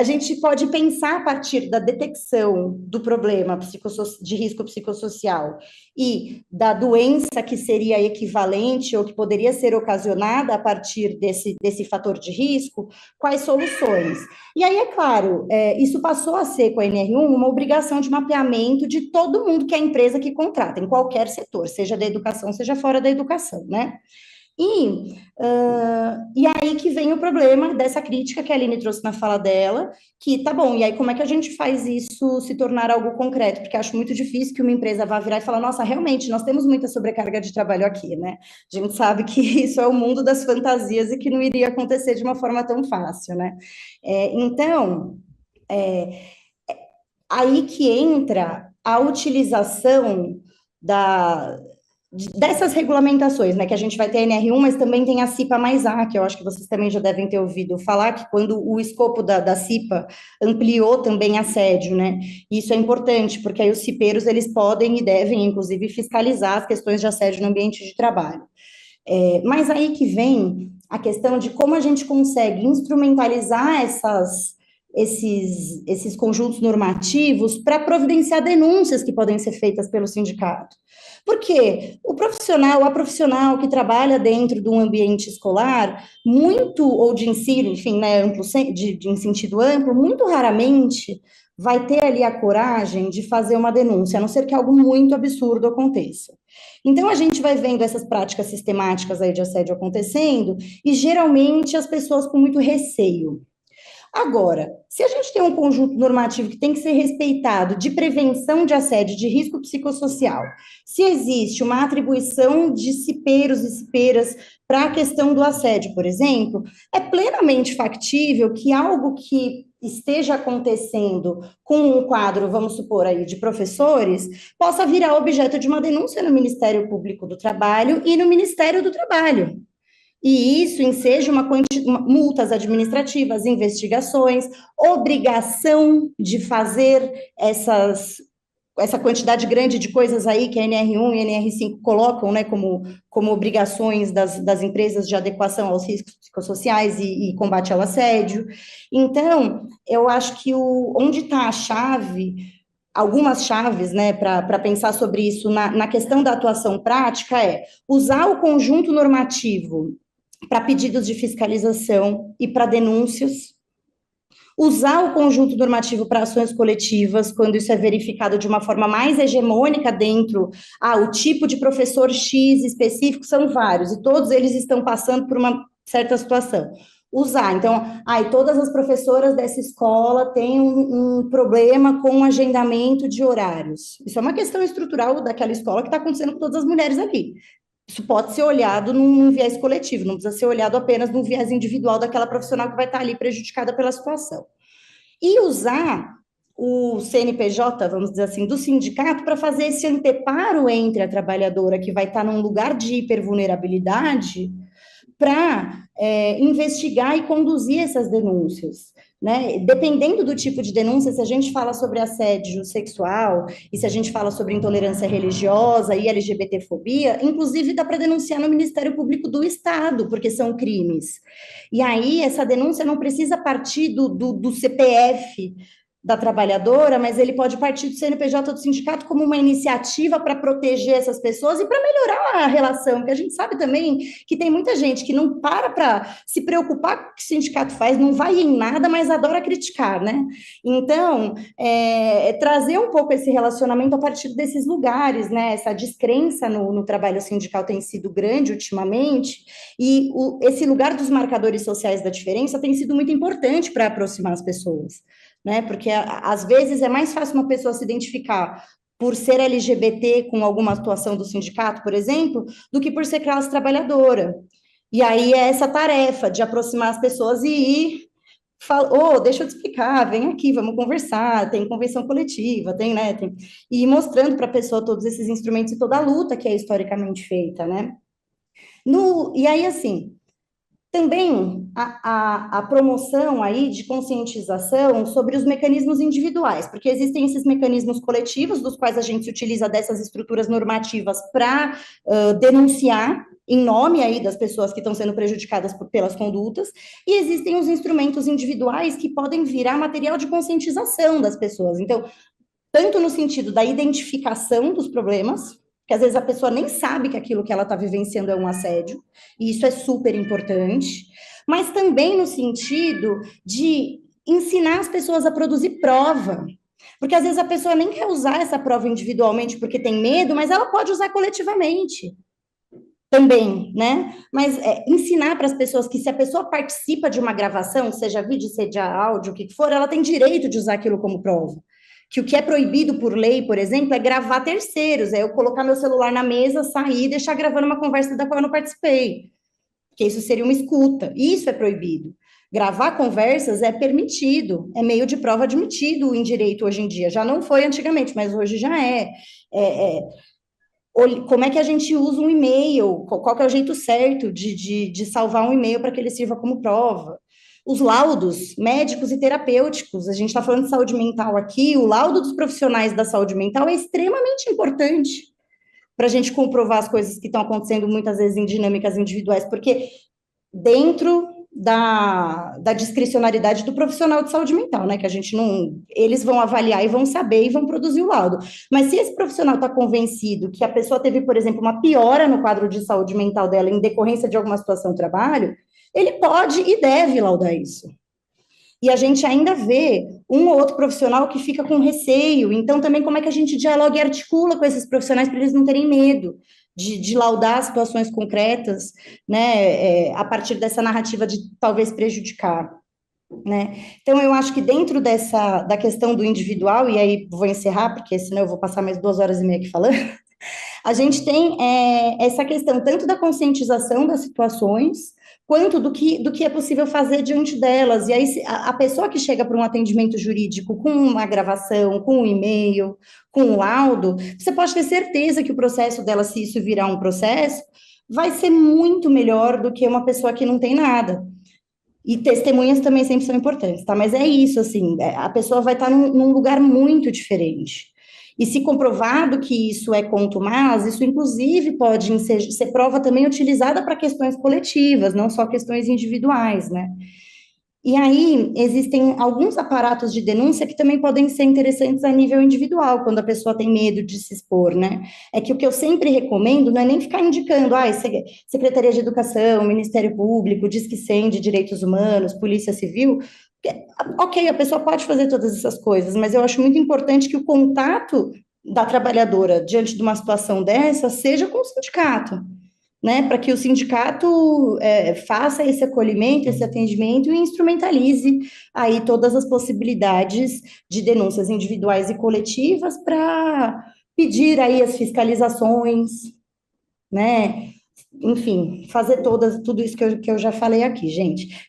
a gente pode pensar a partir da detecção do problema de risco psicossocial e da doença que seria equivalente ou que poderia ser ocasionada a partir desse fator de risco, quais soluções. E aí, é claro, isso passou a ser, com a NR1, uma obrigação de mapeamento de todo mundo que é empresa que contrata, em qualquer setor, seja da educação, seja fora da educação, né? E aí que vem o problema dessa crítica que a Aline trouxe na fala dela, que tá bom, e aí como é que a gente faz isso se tornar algo concreto? Porque acho muito difícil que uma empresa vá virar e falar, nossa, realmente, nós temos muita sobrecarga de trabalho aqui, né? A gente sabe que isso é o mundo das fantasias e que não iria acontecer de uma forma tão fácil, né? Então, aí que entra a utilização dessas regulamentações, né, que a gente vai ter a NR1, mas também tem a CIPA mais A, que eu acho que vocês também já devem ter ouvido falar, que quando o escopo da CIPA ampliou também assédio, né, isso é importante, porque aí os cipeiros, eles podem e devem, inclusive, fiscalizar as questões de assédio no ambiente de trabalho. Mas aí que vem a questão de como a gente consegue instrumentalizar esses conjuntos normativos para providenciar denúncias que podem ser feitas pelo sindicato. Porque a profissional que trabalha dentro de um ambiente escolar, muito, ou de ensino, enfim, né, amplo, em sentido amplo, muito raramente vai ter ali a coragem de fazer uma denúncia, a não ser que algo muito absurdo aconteça. Então, a gente vai vendo essas práticas sistemáticas aí de assédio acontecendo, e geralmente as pessoas com muito receio. Agora, se a gente tem um conjunto normativo que tem que ser respeitado de prevenção de assédio, de risco psicossocial, se existe uma atribuição de cipeiros e cipeiras para a questão do assédio, por exemplo, é plenamente factível que algo que esteja acontecendo com um quadro, vamos supor aí, de professores, possa virar objeto de uma denúncia no Ministério Público do Trabalho e no Ministério do Trabalho. E isso enseja multas administrativas, investigações, obrigação de fazer essa quantidade grande de coisas aí que a NR1 e a NR5 colocam, né, como obrigações das empresas de adequação aos riscos psicossociais e combate ao assédio. Então, eu acho que onde está a chave, algumas chaves, né, para pensar sobre isso na questão da atuação prática é usar o conjunto normativo para pedidos de fiscalização e para denúncias, usar o conjunto normativo para ações coletivas, quando isso é verificado de uma forma mais hegemônica dentro, o tipo de professor X específico são vários, e todos eles estão passando por uma certa situação. Usar, então, todas as professoras dessa escola têm um problema com o agendamento de horários. Isso é uma questão estrutural daquela escola que está acontecendo com todas as mulheres ali. Isso pode ser olhado num viés coletivo, não precisa ser olhado apenas num viés individual daquela profissional que vai estar ali prejudicada pela situação. E usar o CNPJ, vamos dizer assim, do sindicato para fazer esse anteparo entre a trabalhadora que vai estar num lugar de hipervulnerabilidade para investigar e conduzir essas denúncias. Né? Dependendo do tipo de denúncia, se a gente fala sobre assédio sexual, e se a gente fala sobre intolerância religiosa e LGBTfobia, inclusive dá para denunciar no Ministério Público do Estado, porque são crimes. E aí, essa denúncia não precisa partir do CPF da trabalhadora, mas ele pode partir do CNPJ do sindicato como uma iniciativa para proteger essas pessoas e para melhorar a relação, porque a gente sabe também que tem muita gente que não para se preocupar com o que o sindicato faz, não vai em nada, mas adora criticar, né? Então, trazer um pouco esse relacionamento a partir desses lugares, né? Essa descrença no trabalho sindical tem sido grande ultimamente, e esse lugar dos marcadores sociais da diferença tem sido muito importante para aproximar as pessoas. Né? Porque às vezes é mais fácil uma pessoa se identificar por ser LGBT com alguma atuação do sindicato, por exemplo, do que por ser classe trabalhadora. E aí é essa tarefa de aproximar as pessoas e ir deixa eu te explicar, vem aqui, vamos conversar, tem convenção coletiva, e ir mostrando para a pessoa todos esses instrumentos e toda a luta que é historicamente feita, né? E aí, assim, também a promoção aí de conscientização sobre os mecanismos individuais, porque existem esses mecanismos coletivos, dos quais a gente se utiliza dessas estruturas normativas para denunciar, em nome aí das pessoas que estão sendo prejudicadas pelas condutas, e existem os instrumentos individuais que podem virar material de conscientização das pessoas. Então, tanto no sentido da identificação dos problemas, que às vezes a pessoa nem sabe que aquilo que ela está vivenciando é um assédio, e isso é super importante, mas também no sentido de ensinar as pessoas a produzir prova. Porque às vezes a pessoa nem quer usar essa prova individualmente porque tem medo, mas ela pode usar coletivamente também, né? Mas ensinar para as pessoas que se a pessoa participa de uma gravação, seja vídeo, seja áudio, o que for, ela tem direito de usar aquilo como prova. Que o que é proibido por lei, por exemplo, é gravar terceiros, é eu colocar meu celular na mesa, sair e deixar gravando uma conversa da qual eu não participei. Que isso seria uma escuta. Isso é proibido. Gravar conversas é permitido, é meio de prova admitido em direito hoje em dia. Já não foi antigamente, mas hoje já é. Como é que a gente usa um e-mail? Qual que é o jeito certo de salvar um e-mail para que ele sirva como prova? Os laudos médicos e terapêuticos, a gente está falando de saúde mental aqui, o laudo dos profissionais da saúde mental é extremamente importante para a gente comprovar as coisas que estão acontecendo muitas vezes em dinâmicas individuais, porque dentro da discricionariedade do profissional de saúde mental, né? Que a gente não. Eles vão avaliar e vão saber e vão produzir o laudo. Mas se esse profissional está convencido que a pessoa teve, por exemplo, uma piora no quadro de saúde mental dela em decorrência de alguma situação do trabalho, ele pode e deve laudar isso. E a gente ainda vê um ou outro profissional que fica com receio. Então, também, como é que a gente dialoga e articula com esses profissionais para eles não terem medo de laudar situações concretas, né, a partir dessa narrativa de talvez prejudicar, né? Então, eu acho que dentro da questão do individual, e aí vou encerrar, porque senão eu vou passar mais 2 horas e meia aqui falando, a gente tem essa questão tanto da conscientização das situações, quanto do que é possível fazer diante delas. E aí, a pessoa que chega para um atendimento jurídico com uma gravação, com um e-mail, com um laudo, você pode ter certeza que o processo dela, se isso virar um processo, vai ser muito melhor do que uma pessoa que não tem nada. E testemunhas também sempre são importantes, tá? Mas é isso, assim, a pessoa vai estar num lugar muito diferente. E se comprovado que isso é contumaz, isso inclusive pode ser prova também utilizada para questões coletivas, não só questões individuais, né? E aí, existem alguns aparatos de denúncia que também podem ser interessantes a nível individual, quando a pessoa tem medo de se expor, né? É que o que eu sempre recomendo não é nem ficar indicando, Secretaria de Educação, Ministério Público, Disque 100 de Direitos Humanos, Polícia Civil. Ok, a pessoa pode fazer todas essas coisas, mas eu acho muito importante que o contato da trabalhadora diante de uma situação dessa seja com o sindicato, né, para que o sindicato faça esse acolhimento, esse atendimento e instrumentalize aí todas as possibilidades de denúncias individuais e coletivas para pedir aí as fiscalizações, né, enfim, fazer tudo isso que eu já falei aqui, gente.